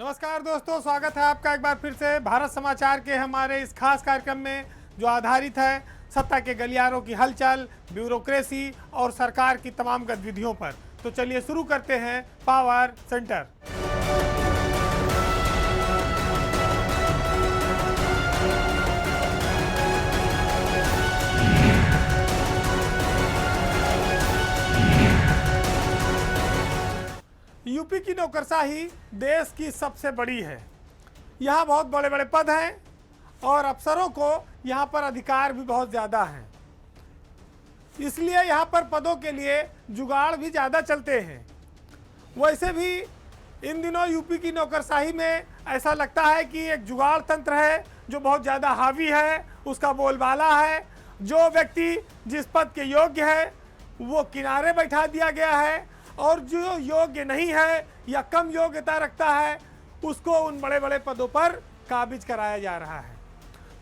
नमस्कार दोस्तों, स्वागत है आपका एक बार फिर से भारत समाचार के हमारे इस खास कार्यक्रम में जो आधारित है सत्ता के गलियारों की हलचल, ब्यूरोक्रेसी और सरकार की तमाम गतिविधियों पर। तो चलिए शुरू करते हैं पावर सेंटर। यूपी की नौकरशाही देश की सबसे बड़ी है। यहाँ बहुत बड़े बड़े पद हैं और अफसरों को यहाँ पर अधिकार भी बहुत ज़्यादा हैं, इसलिए यहाँ पर पदों के लिए जुगाड़ भी ज़्यादा चलते हैं। वैसे भी इन दिनों यूपी की नौकरशाही में ऐसा लगता है कि एक जुगाड़ तंत्र है जो बहुत ज़्यादा हावी है, उसका बोलबाला है। जो व्यक्ति जिस पद के योग्य है वो किनारे बैठा दिया गया है और जो योग्य नहीं है या कम योग्यता रखता है उसको उन बड़े बड़े पदों पर काबिज कराया जा रहा है।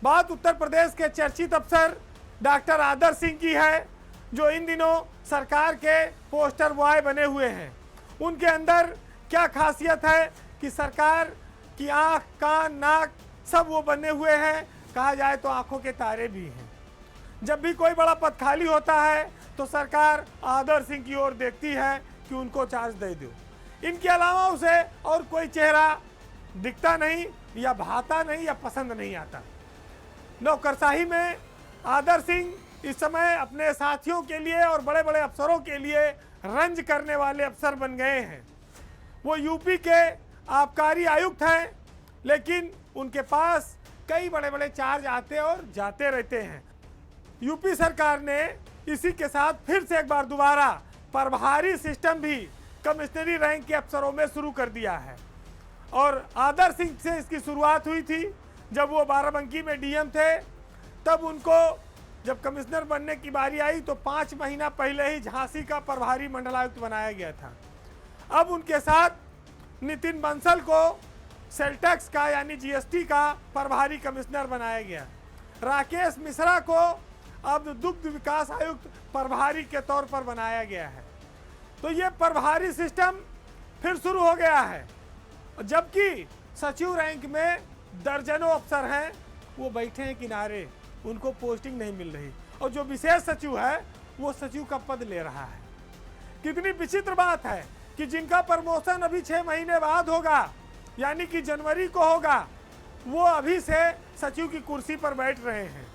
बात उत्तर प्रदेश के चर्चित अफसर डॉक्टर आदर्श सिंह की है, जो इन दिनों सरकार के पोस्टर बॉय बने हुए हैं। उनके अंदर क्या खासियत है कि सरकार की आँख, कान, नाक सब वो बने हुए हैं, कहा जाए तो आँखों के तारे भी हैं। जब भी कोई बड़ा पद खाली होता है तो सरकार आदर्श सिंह की ओर देखती है कि उनको चार्ज दे दो। इनके अलावा उसे और कोई चेहरा दिखता नहीं या भाता नहीं या पसंद नहीं आता। नौकरशाही में आदर्श सिंह इस समय अपने साथियों के लिए और बड़े बड़े अफसरों के लिए रंज करने वाले अफसर बन गए हैं। वो यूपी के आबकारी आयुक्त हैं, लेकिन उनके पास कई बड़े बड़े चार्ज आते और जाते रहते हैं। यूपी सरकार ने इसी के साथ फिर से एक बार दोबारा प्रभारी सिस्टम भी कमिश्नरी रैंक के अफसरों में शुरू कर दिया है। और आदर्श सिंह से इसकी शुरुआत हुई थी जब वो बाराबंकी में डीएम थे। तब उनको जब कमिश्नर बनने की बारी आई तो 5 महीना पहले ही झांसी का प्रभारी मंडलायुक्त बनाया गया था। अब उनके साथ नितिन बंसल को सेल टैक्स का यानी जीएसटी का प्रभारी कमिश्नर बनाया गया। राकेश मिश्रा को अब दुग्ध विकास आयुक्त प्रभारी के तौर पर बनाया गया है। तो ये प्रभारी सिस्टम फिर शुरू हो गया है, जबकि सचिव रैंक में दर्जनों अफसर हैं, वो बैठे हैं किनारे, उनको पोस्टिंग नहीं मिल रही। और जो विशेष सचिव है वो सचिव का पद ले रहा है। कितनी विचित्र बात है कि जिनका प्रमोशन अभी 6 महीने बाद होगा, यानी कि जनवरी को होगा, वो अभी से सचिव की कुर्सी पर बैठ रहे हैं।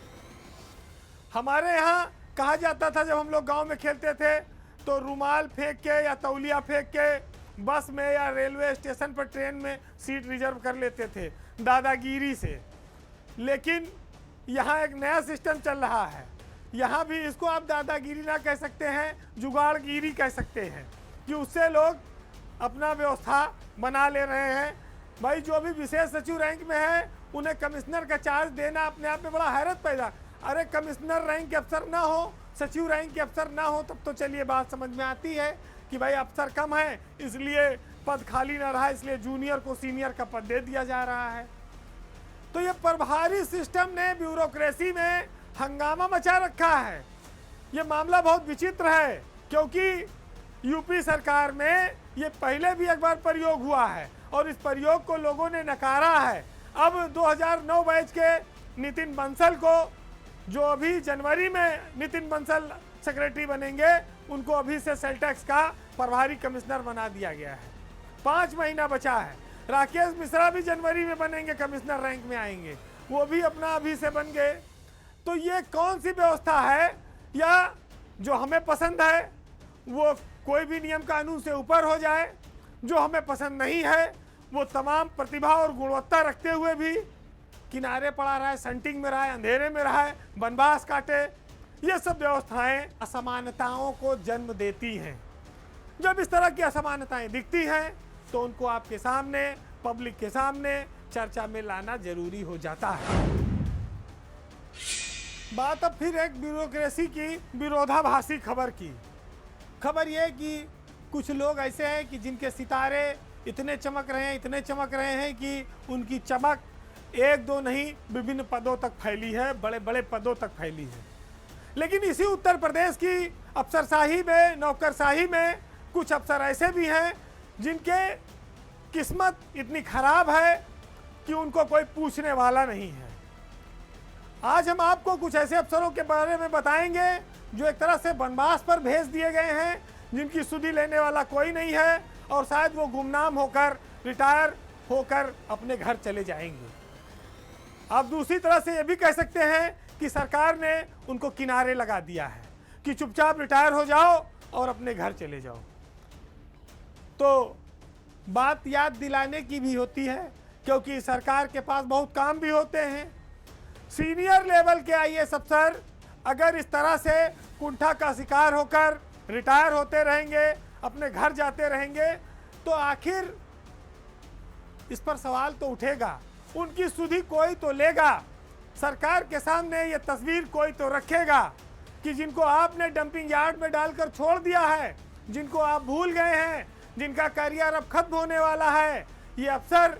हमारे यहाँ कहा जाता था जब हम लोग गांव में खेलते थे तो रुमाल फेंक के या तौलिया फेंक के बस में या रेलवे स्टेशन पर ट्रेन में सीट रिजर्व कर लेते थे दादागिरी से। लेकिन यहाँ एक नया सिस्टम चल रहा है। यहाँ भी इसको आप दादागिरी ना कह सकते हैं, जुगाड़गिरी कह सकते हैं, कि उससे लोग अपना व्यवस्था बना ले रहे हैं। भाई जो भी विशेष सचिव रैंक में है उन्हें कमिश्नर का चार्ज देना अपने आप में बड़ा हैरत पैदा। अरे कमिश्नर रैंक के अफसर ना हो, सचिव रैंक के अफसर ना हो, तब तो चलिए बात समझ में आती है कि भाई अफसर कम है इसलिए पद खाली ना रहा, इसलिए जूनियर को सीनियर का पद दे दिया जा रहा है। तो ये प्रभारी सिस्टम ने ब्यूरोक्रेसी में हंगामा मचा रखा है। ये मामला बहुत विचित्र है, क्योंकि यूपी सरकार में ये पहले भी एक बार प्रयोग हुआ है और इस प्रयोग को लोगों ने नकारा है। अब 2009 बैच के नितिन बंसल को, जो अभी जनवरी में नितिन बंसल सेक्रेटरी बनेंगे, उनको अभी से सेल टैक्स का प्रभारी कमिश्नर बना दिया गया है। 5 महीना बचा है। राकेश मिश्रा भी जनवरी में बनेंगे, कमिश्नर रैंक में आएंगे, वो भी अपना अभी से बन गए। तो ये कौन सी व्यवस्था है? या जो हमें पसंद है वो कोई भी नियम कानून से ऊपर हो जाए, जो हमें पसंद नहीं है वो तमाम प्रतिभा और गुणवत्ता रखते हुए भी किनारे पड़ा रहा है, संटिंग में रहा है, अंधेरे में रहा है, बनबास काटे। ये सब व्यवस्थाएं असमानताओं को जन्म देती हैं। जब इस तरह की असमानताएं दिखती हैं तो उनको आपके सामने, पब्लिक के सामने चर्चा में लाना जरूरी हो जाता है। बात अब फिर एक ब्यूरोक्रेसी की विरोधाभासी खबर की। खबर यह कि कुछ लोग ऐसे हैं कि जिनके सितारे इतने चमक रहे हैं, इतने चमक रहे हैं कि उनकी चमक 1-2 नहीं विभिन्न पदों तक फैली है, बड़े बड़े पदों तक फैली है। लेकिन इसी उत्तर प्रदेश की अफसरशाही में, नौकरशाही में कुछ अफसर ऐसे भी हैं जिनके किस्मत इतनी खराब है कि उनको कोई पूछने वाला नहीं है। आज हम आपको कुछ ऐसे अफसरों के बारे में बताएंगे जो एक तरह से वनवास पर भेज दिए गए हैं, जिनकी सुधि लेने वाला कोई नहीं है और शायद वो गुमनाम होकर रिटायर होकर अपने घर चले जाएंगे। आप दूसरी तरह से ये भी कह सकते हैं कि सरकार ने उनको किनारे लगा दिया है कि चुपचाप रिटायर हो जाओ और अपने घर चले जाओ। तो बात याद दिलाने की भी होती है, क्योंकि सरकार के पास बहुत काम भी होते हैं। सीनियर लेवल के आईएएस अफसर अगर इस तरह से कुंठा का शिकार होकर रिटायर होते रहेंगे, अपने घर जाते रहेंगे, तो आखिर इस पर सवाल तो उठेगा। उनकी सुधि कोई तो लेगा, सरकार के सामने ये तस्वीर कोई तो रखेगा कि जिनको आपने डंपिंग यार्ड में डालकर छोड़ दिया है, जिनको आप भूल गए हैं, जिनका करियर अब खत्म होने वाला है, ये अफसर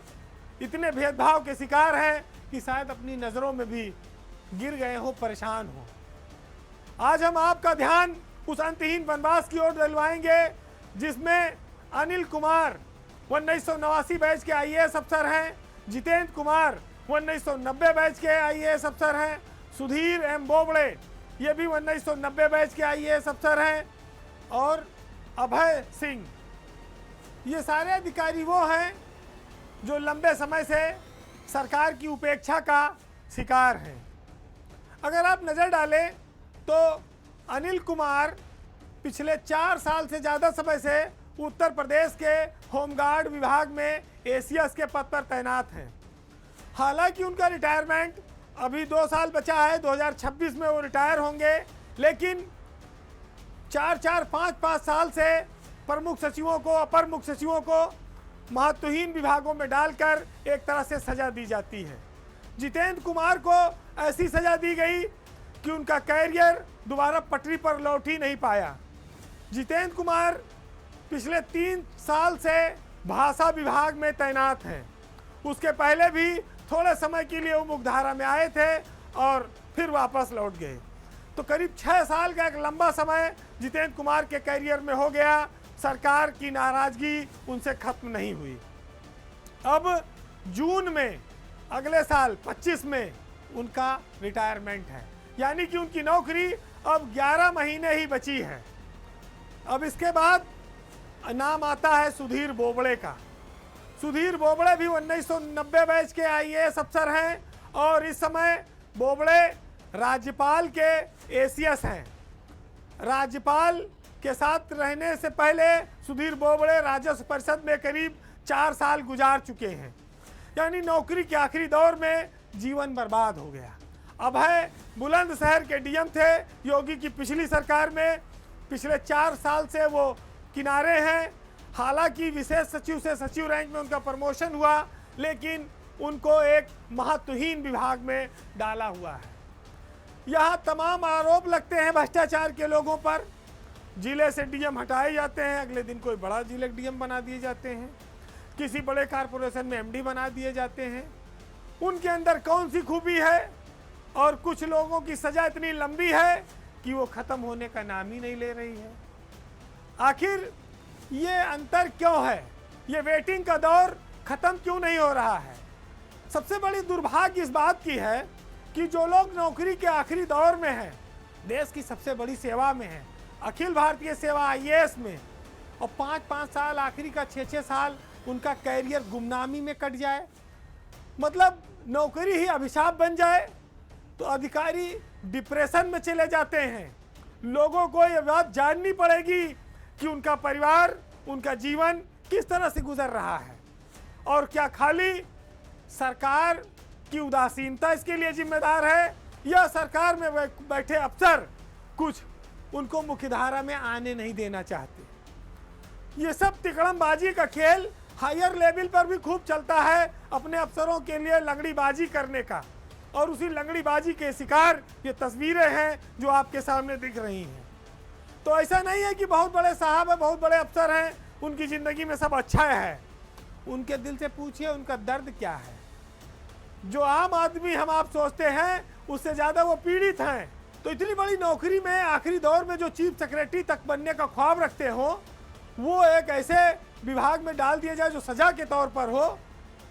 इतने भेदभाव के शिकार हैं कि शायद अपनी नज़रों में भी गिर गए हो, परेशान हो। आज हम आपका ध्यान उस अंतहीन वनवास की ओर दिलवाएंगे जिसमें अनिल कुमार 1989 बैच के आईएएस अफसर हैं, जितेंद्र कुमार 1990 बैच के आईएएस अफसर हैं, सुधीर एम बोबड़े ये भी 1990 बैच के आईएएस अफसर हैं, और अभय सिंह, ये सारे अधिकारी वो हैं जो लंबे समय से सरकार की उपेक्षा का शिकार हैं। अगर आप नज़र डालें तो अनिल कुमार पिछले 4 साल से ज़्यादा समय से उत्तर प्रदेश के होमगार्ड विभाग में एसीएस के पद पर तैनात हैं। हालांकि उनका रिटायरमेंट अभी 2 साल बचा है, 2026 में वो रिटायर होंगे, लेकिन 4-5 साल से प्रमुख सचिवों को, अपर मुख्य सचिवों को महत्वहीन विभागों में डालकर एक तरह से सजा दी जाती है। जितेंद्र कुमार को ऐसी सजा दी गई कि उनका कैरियर दोबारा पटरी पर लौट ही नहीं पाया। जितेंद्र कुमार पिछले 3 साल से भाषा विभाग में तैनात हैं। उसके पहले भी थोड़े समय के लिए वो मुख्यधारा में आए थे और फिर वापस लौट गए। तो करीब 6 साल का एक लंबा समय जितेंद्र कुमार के कैरियर में हो गया। सरकार की नाराजगी उनसे खत्म नहीं हुई। अब जून में अगले साल 25 में उनका रिटायरमेंट है, यानी कि उनकी नौकरी अब 11 महीने ही बची है। अब इसके बाद नाम आता है सुधीर बोबड़े का। सुधीर बोबड़े भी 1990 बैच के आईएएस अफसर हैं और इस समय बोबड़े राज्यपाल के एसीएस हैं। राज्यपाल के साथ रहने से पहले सुधीर बोबड़े राजस्व परिषद में करीब 4 साल गुजार चुके हैं, यानी नौकरी के आखिरी दौर में जीवन बर्बाद हो गया। अभय बुलंदशहर के डीएम थे योगी की पिछली सरकार में, पिछले 4 साल से वो किनारे हैं। हालांकि विशेष सचिव से सचिव रैंक में उनका प्रमोशन हुआ, लेकिन उनको एक महत्वहीन विभाग में डाला हुआ है। यहाँ तमाम आरोप लगते हैं भ्रष्टाचार के लोगों पर। जिले से डीएम हटाए जाते हैं, अगले दिन कोई बड़ा जिले डीएम बना दिए जाते हैं, किसी बड़े कारपोरेशन में एमडी बना दिए जाते हैं। उनके अंदर कौन सी खूबी है? और कुछ लोगों की सजा इतनी लंबी है कि वो ख़त्म होने का नाम ही नहीं ले रही है। आखिर ये अंतर क्यों है? ये वेटिंग का दौर ख़त्म क्यों नहीं हो रहा है? सबसे बड़ी दुर्भाग्य इस बात की है कि जो लोग नौकरी के आखिरी दौर में हैं, देश की सबसे बड़ी सेवा में हैं, अखिल भारतीय सेवा आईएएस में, और 5-5 साल आखिरी का 6-6 साल उनका कैरियर गुमनामी में कट जाए, मतलब नौकरी ही अभिशाप बन जाए, तो अधिकारी डिप्रेशन में चले जाते हैं। लोगों को ये बात जाननी पड़ेगी कि उनका परिवार, उनका जीवन किस तरह से गुजर रहा है, और क्या खाली सरकार की उदासीनता इसके लिए जिम्मेदार है, या सरकार में बैठे अफसर कुछ उनको मुख्यधारा में आने नहीं देना चाहते। ये सब तिकड़मबाजी का खेल हायर लेवल पर भी खूब चलता है, अपने अफसरों के लिए लंगड़ीबाजी करने का, और उसी लंगड़ीबाजी के शिकार ये तस्वीरें हैं जो आपके सामने दिख रही हैं। तो ऐसा नहीं है कि बहुत बड़े साहब हैं, बहुत बड़े अफसर हैं, उनकी ज़िंदगी में सब अच्छा है। उनके दिल से पूछिए उनका दर्द क्या है। जो आम आदमी हम आप सोचते हैं उससे ज़्यादा वो पीड़ित हैं। तो इतनी बड़ी नौकरी में आखिरी दौर में जो चीफ सेक्रेटरी तक बनने का ख्वाब रखते हो, वो एक ऐसे विभाग में डाल दिया जाए जो सजा के तौर पर हो,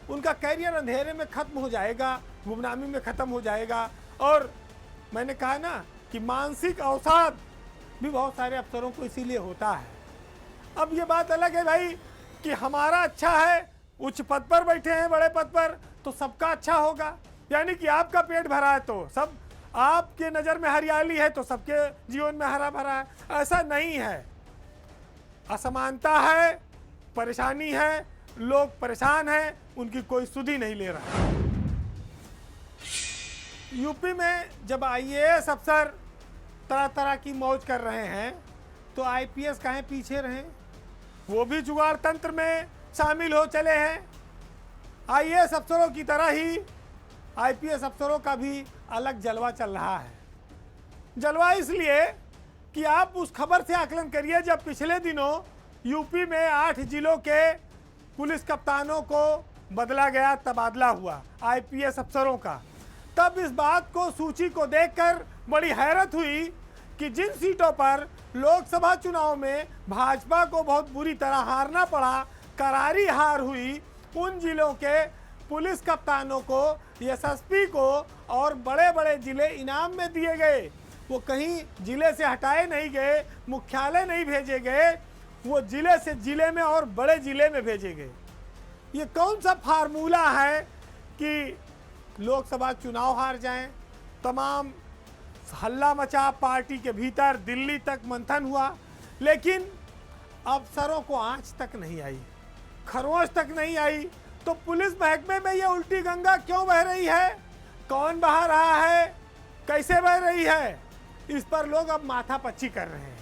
उनका कैरियर अंधेरे में खत्म हो जाएगा, गुमनामी में खत्म हो जाएगा। और मैंने कहा ना कि मानसिक अवसाद भी बहुत सारे अफसरों को इसीलिए होता है। अब ये बात अलग है भाई कि हमारा अच्छा है, उच्च पद पर बैठे हैं, बड़े पद पर, तो सबका अच्छा होगा, यानी कि आपका पेट भरा है तो सब, आपके नज़र में हरियाली है तो सबके जीवन में हरा भरा है, ऐसा नहीं है। असमानता है, परेशानी है, लोग परेशान हैं, उनकी कोई सुधि नहीं ले रहा। यूपी में जब आईएएस अफसर तरह तरह की मौज कर रहे हैं तो आईपीएस काहे पीछे रहे, वो भी जुगाड़ तंत्र में शामिल हो चले हैं। आईएएस अफसरों की तरह ही आईपीएस अफसरों का भी अलग जलवा चल रहा है। जलवा इसलिए कि आप उस खबर से आकलन करिए जब पिछले दिनों यूपी में 8 जिलों के पुलिस कप्तानों को बदला गया, तबादला हुआ आईपीएस अफसरों का, तब इस बात को, सूची को देखकर बड़ी हैरत हुई कि जिन सीटों पर लोकसभा चुनाव में भाजपा को बहुत बुरी तरह हारना पड़ा, करारी हार हुई, उन जिलों के पुलिस कप्तानों को, एसएसपी को और बड़े बड़े जिले इनाम में दिए गए। वो कहीं जिले से हटाए नहीं गए, मुख्यालय नहीं भेजे गए, वो जिले से जिले में और बड़े जिले में भेजे गए। ये कौन सा फार्मूला है कि लोकसभा चुनाव हार जाएं? तमाम हल्ला मचा, पार्टी के भीतर दिल्ली तक मंथन हुआ, लेकिन अफसरों को आंच तक नहीं आई, खरोंच तक नहीं आई। तो पुलिस महकमे में ये उल्टी गंगा क्यों बह रही है, कौन बहा रहा है, कैसे बह रही है, इस पर लोग अब माथापच्ची कर रहे हैं।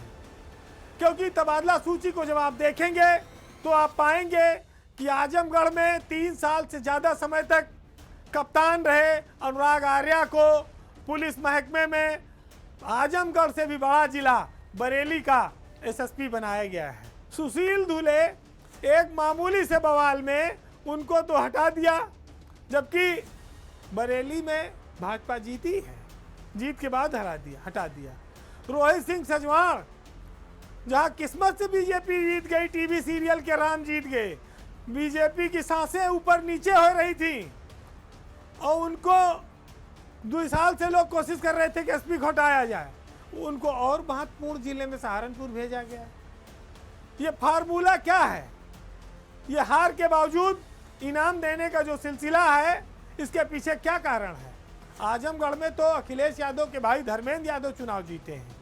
क्योंकि तबादला सूची को जब आप देखेंगे तो आप पाएंगे कि आजमगढ़ में 3 साल से ज़्यादा समय तक कप्तान रहे अनुराग आर्या को पुलिस महकमे में आजमगढ़ से भी बड़ा जिला बरेली का एसएसपी बनाया गया है। सुशील धुले एक मामूली से बवाल में उनको तो हटा दिया, जबकि बरेली में भाजपा जीती है, जीत के बाद हटा दिया। रोहित सिंह सजवाण जहां किस्मत से बीजेपी जीत गई, टीवी सीरियल के राम जीत गए, बीजेपी की सांसें ऊपर नीचे हो रही थी और उनको 2 साल से लोग कोशिश कर रहे थे कि एसपी को हटाया जाए, उनको और महत्वपूर्ण जिले में सहारनपुर भेजा गया। ये फार्मूला क्या है? ये हार के बावजूद इनाम देने का जो सिलसिला है, इसके पीछे क्या कारण है? आजमगढ़ में तो अखिलेश यादव के भाई धर्मेंद्र यादव चुनाव जीते हैं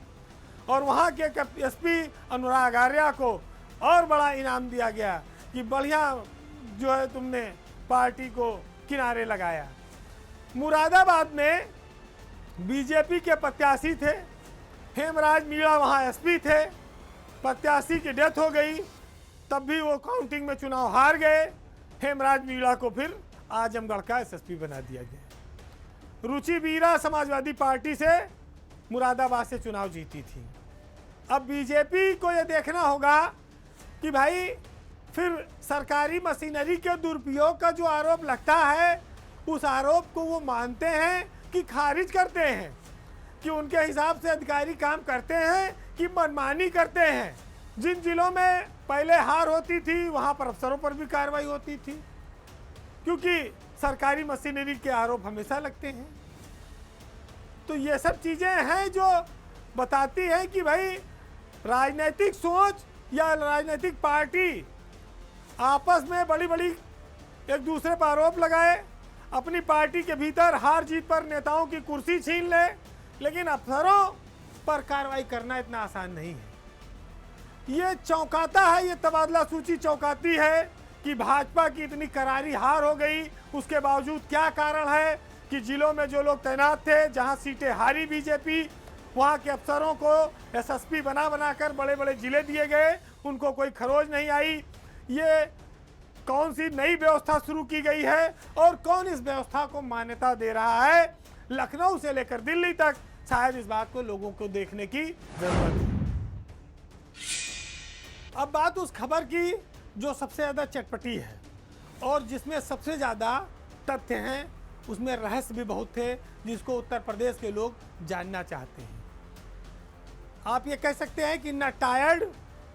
और वहाँ के एसपी अनुराग आर्या को और बड़ा इनाम दिया गया कि बढ़िया जो है तुमने पार्टी को किनारे लगाया। मुरादाबाद में बीजेपी के प्रत्याशी थे, हेमराज मीणा वहाँ एसपी थे, प्रत्याशी की डेथ हो गई, तब भी वो काउंटिंग में चुनाव हार गए। हेमराज मीणा को फिर आजमगढ़ का एसएसपी बना दिया गया। रुचि वीरा समाजवादी पार्टी से मुरादाबाद से चुनाव जीती थी। अब बीजेपी को ये देखना होगा कि भाई फिर सरकारी मशीनरी के दुरुपयोग का जो आरोप लगता है, उस आरोप को वो मानते हैं कि खारिज करते हैं, कि उनके हिसाब से अधिकारी काम करते हैं कि मनमानी करते हैं। जिन जिलों में पहले हार होती थी वहाँ पर अफसरों पर भी कार्रवाई होती थी, क्योंकि सरकारी मशीनरी के आरोप हमेशा लगते हैं। तो ये सब चीज़ें हैं जो बताती हैं कि भाई राजनीतिक सोच या राजनीतिक पार्टी आपस में बड़ी बड़ी एक दूसरे पर आरोप लगाए, अपनी पार्टी के भीतर हार जीत पर नेताओं की कुर्सी छीन ले, लेकिन अफसरों पर कार्रवाई करना इतना आसान नहीं है। ये चौंकाता है, ये तबादला सूची चौंकाती है कि भाजपा की इतनी करारी हार हो गई, उसके बावजूद क्या कारण है कि जिलों में जो लोग तैनात थे, जहां सीटें हारी बीजेपी, वहां के अफसरों को एसएसपी बना कर बड़े बड़े जिले दिए गए, उनको कोई खरोज नहीं आई। ये कौन सी नई व्यवस्था शुरू की गई है और कौन इस व्यवस्था को मान्यता दे रहा है? लखनऊ से लेकर दिल्ली तक शायद इस बात को लोगों को देखने की जरूरत है। अब बात उस खबर की जो सबसे ज़्यादा चटपटी है और जिसमें सबसे ज़्यादा तथ्य हैं, उसमें रहस्य भी बहुत थे, जिसको उत्तर प्रदेश के लोग जानना चाहते हैं। आप ये कह सकते हैं कि ना टायर्ड,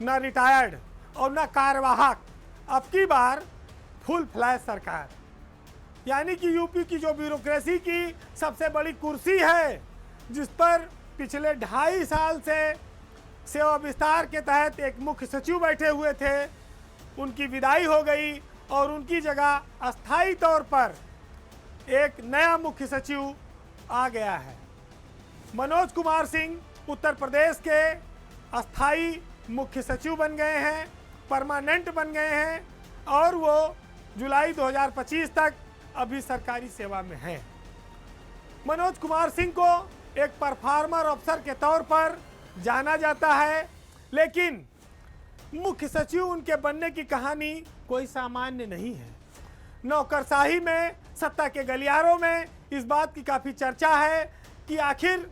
ना रिटायर्ड और ना कार्यवाहक, अब की बार फुल फ्लैश सरकार, यानी कि यूपी की जो ब्यूरोक्रेसी की सबसे बड़ी कुर्सी है, जिस पर पिछले 2.5 साल से सेवा विस्तार के तहत एक मुख्य सचिव बैठे हुए थे, उनकी विदाई हो गई और उनकी जगह अस्थायी तौर पर एक नया मुख्य सचिव आ गया है। मनोज कुमार सिंह उत्तर प्रदेश के अस्थायी मुख्य सचिव बन गए हैं, परमानेंट बन गए हैं और वो जुलाई 2025 तक अभी सरकारी सेवा में हैं। मनोज कुमार सिंह को एक परफॉर्मर अफसर के तौर पर जाना जाता है, लेकिन मुख्य सचिव उनके बनने की कहानी कोई सामान्य नहीं है। नौकरशाही में, सत्ता के गलियारों में इस बात की काफ़ी चर्चा है कि आखिर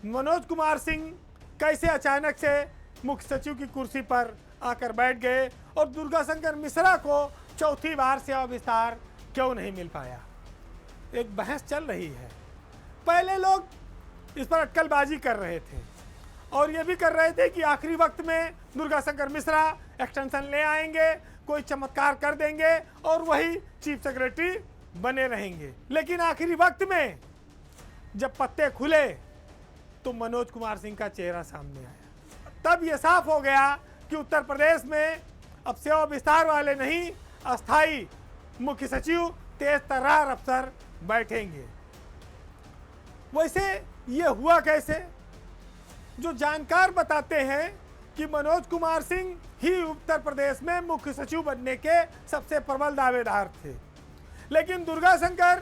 मनोज कुमार सिंह कैसे अचानक से मुख्य सचिव की कुर्सी पर आकर बैठ गए और दुर्गाशंकर मिश्रा को चौथी बार सेवा विस्तार क्यों नहीं मिल पाया। एक बहस चल रही है। पहले लोग इस पर अटकलबाजी कर रहे थे और ये भी कर रहे थे कि आखिरी वक्त में दुर्गाशंकर मिश्रा एक्सटेंशन ले आएंगे, कोई चमत्कार कर देंगे और वही चीफ सेक्रेटरी बने रहेंगे। लेकिन आखिरी वक्त में जब पत्ते खुले तो मनोज कुमार सिंह का चेहरा सामने आया। तब ये साफ हो गया कि उत्तर प्रदेश में अब सेवा विस्तार वाले नहीं, अस्थाई मुख्य सचिव, तेज तर्रार अफसर बैठेंगे। वैसे ये हुआ कैसे? जो जानकार बताते हैं कि मनोज कुमार सिंह ही उत्तर प्रदेश में मुख्य सचिव बनने के सबसे प्रबल दावेदार थे, लेकिन दुर्गाशंकर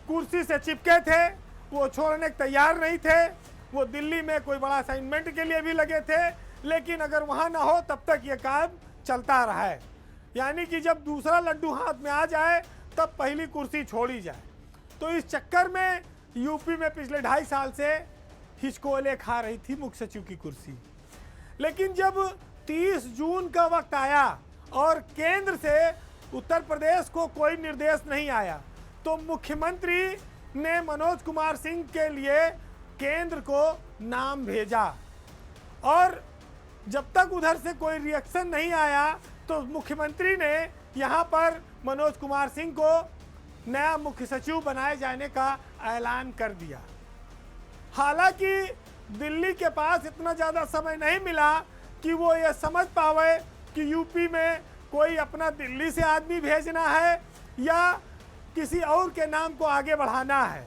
कुर्सी से चिपके थे, वो छोड़ने को तैयार नहीं थे। वो दिल्ली में कोई बड़ा असाइनमेंट के लिए भी लगे थे, लेकिन अगर वहाँ ना हो तब तक ये काम चलता रहा है। यानी कि जब दूसरा लड्डू हाथ में आ जाए तब पहली कुर्सी छोड़ी जाए। तो इस चक्कर में यूपी में पिछले 2.5 साल से हिचकोले खा रही थी मुख्य सचिव की कुर्सी। लेकिन जब 30 जून का वक्त आया और केंद्र से उत्तर प्रदेश को कोई निर्देश नहीं आया, तो मुख्यमंत्री ने मनोज कुमार सिंह के लिए केंद्र को नाम भेजा और जब तक उधर से कोई रिएक्शन नहीं आया तो मुख्यमंत्री ने यहाँ पर मनोज कुमार सिंह को नया मुख्य सचिव बनाए जाने का ऐलान कर दिया। हालांकि दिल्ली के पास इतना ज़्यादा समय नहीं मिला कि वो ये समझ पावे कि यूपी में कोई अपना दिल्ली से आदमी भेजना है या किसी और के नाम को आगे बढ़ाना है।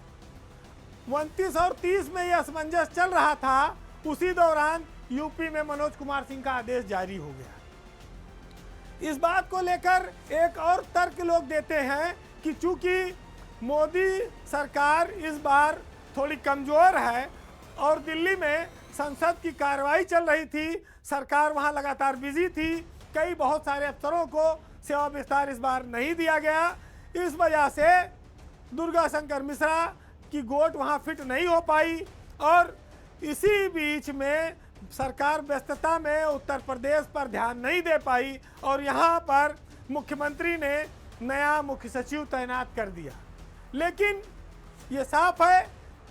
29 और 30 में यह असमंजस चल रहा था, उसी दौरान यूपी में मनोज कुमार सिंह का आदेश जारी हो गया। इस बात को लेकर एक और तर्क लोग देते हैं कि चूंकि मोदी सरकार इस बार थोड़ी कमज़ोर है और दिल्ली में संसद की कार्रवाई चल रही थी, सरकार वहां लगातार बिजी थी, कई बहुत सारे अफसरों को सेवा विस्तार इस बार नहीं दिया गया। इस वजह से दुर्गाशंकर मिश्रा की गोट वहां फिट नहीं हो पाई और इसी बीच में सरकार व्यस्तता में उत्तर प्रदेश पर ध्यान नहीं दे पाई और यहाँ पर मुख्यमंत्री ने नया मुख्य सचिव तैनात कर दिया। लेकिन ये साफ है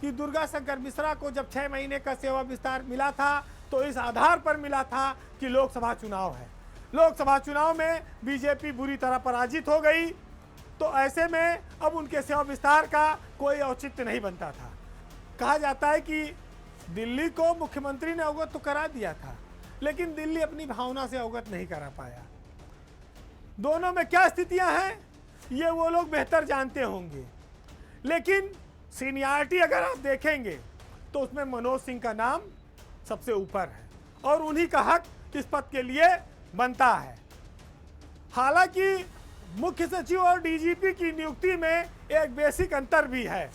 कि दुर्गाशंकर मिश्रा को जब 6 महीने का सेवा विस्तार मिला था तो इस आधार पर मिला था कि लोकसभा चुनाव है। लोकसभा चुनाव में बीजेपी बुरी तरह पराजित हो गई, तो ऐसे में अब उनके सेवा विस्तार का कोई औचित्य नहीं बनता था। कहा जाता है कि दिल्ली को मुख्यमंत्री ने अवगत तो करा दिया था, लेकिन दिल्ली अपनी भावना से अवगत नहीं करा पाया। दोनों में क्या स्थितियां हैं ये वो लोग बेहतर जानते होंगे, लेकिन सीनियरिटी अगर आप देखेंगे तो उसमें मनोज सिंह का नाम सबसे ऊपर है और उन्हीं का हक इस पद के लिए बनता है। हालांकि मुख्य सचिव और डीजीपी की नियुक्ति में एक बेसिक अंतर भी है।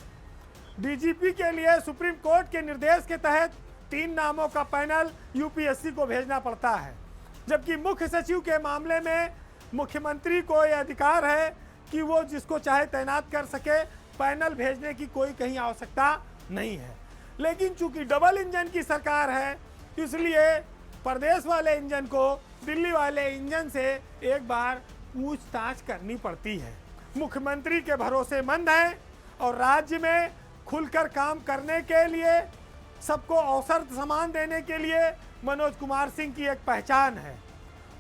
डीजीपी के लिए सुप्रीम कोर्ट के निर्देश के तहत 3 नामों का पैनल यूपीएससी को भेजना पड़ता है, जबकि मुख्य सचिव के मामले में मुख्यमंत्री को यह अधिकार है कि वो जिसको चाहे तैनात कर सके, पैनल भेजने की कोई कहीं आवश्यकता नहीं है। लेकिन चूंकि डबल इंजन की सरकार है, इसलिए प्रदेश वाले इंजन को दिल्ली वाले इंजन से एक बार पूछताछ करनी पड़ती है। मुख्यमंत्री के भरोसेमंद हैं और राज्य में खुलकर काम करने के लिए, सबको अवसर समान देने के लिए मनोज कुमार सिंह की एक पहचान है।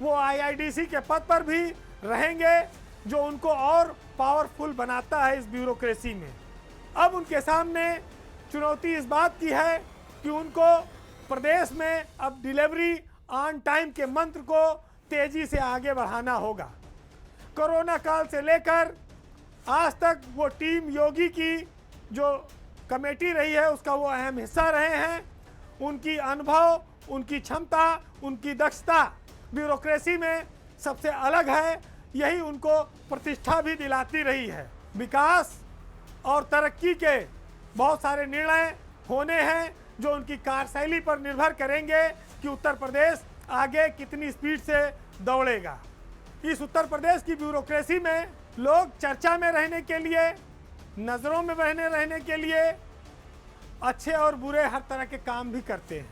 वो आईआईडीसी के पद पर भी रहेंगे जो उनको और पावरफुल बनाता है इस ब्यूरोक्रेसी में। अब उनके सामने चुनौती इस बात की है कि उनको प्रदेश में अब डिलीवरी ऑन टाइम के मंत्र को तेजी से आगे बढ़ाना होगा। कोरोना काल से लेकर आज तक वो टीम योगी की जो कमेटी रही है उसका वो अहम हिस्सा रहे हैं। उनकी अनुभव, उनकी क्षमता, उनकी दक्षता ब्यूरोक्रेसी में सबसे अलग है। यही उनको प्रतिष्ठा भी दिलाती रही है। विकास और तरक्की के बहुत सारे निर्णय होने हैं जो उनकी कार्यशैली पर निर्भर करेंगे कि उत्तर प्रदेश आगे कितनी स्पीड से दौड़ेगा। इस उत्तर प्रदेश की ब्यूरोक्रेसी में लोग चर्चा में रहने के लिए, नज़रों में बने रहने के लिए अच्छे और बुरे हर तरह के काम भी करते हैं,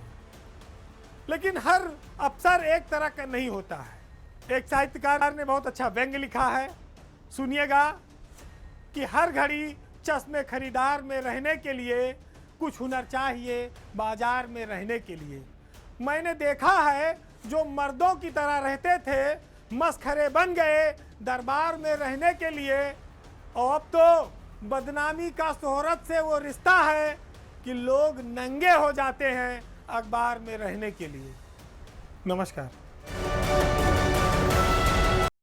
लेकिन हर अफसर एक तरह का नहीं होता है। एक साहित्यकार ने बहुत अच्छा व्यंग्य लिखा है, सुनिएगा कि हर घड़ी चश्मे खरीदार में रहने के लिए कुछ हुनर चाहिए बाजार में रहने के लिए। मैंने देखा है जो मर्दों की तरह रहते थे मस्खरे बन गए दरबार में रहने के लिए, और अब तो बदनामी का शोहरत से वो रिश्ता है कि लोग नंगे हो जाते हैं अखबार में रहने के लिए। नमस्कार।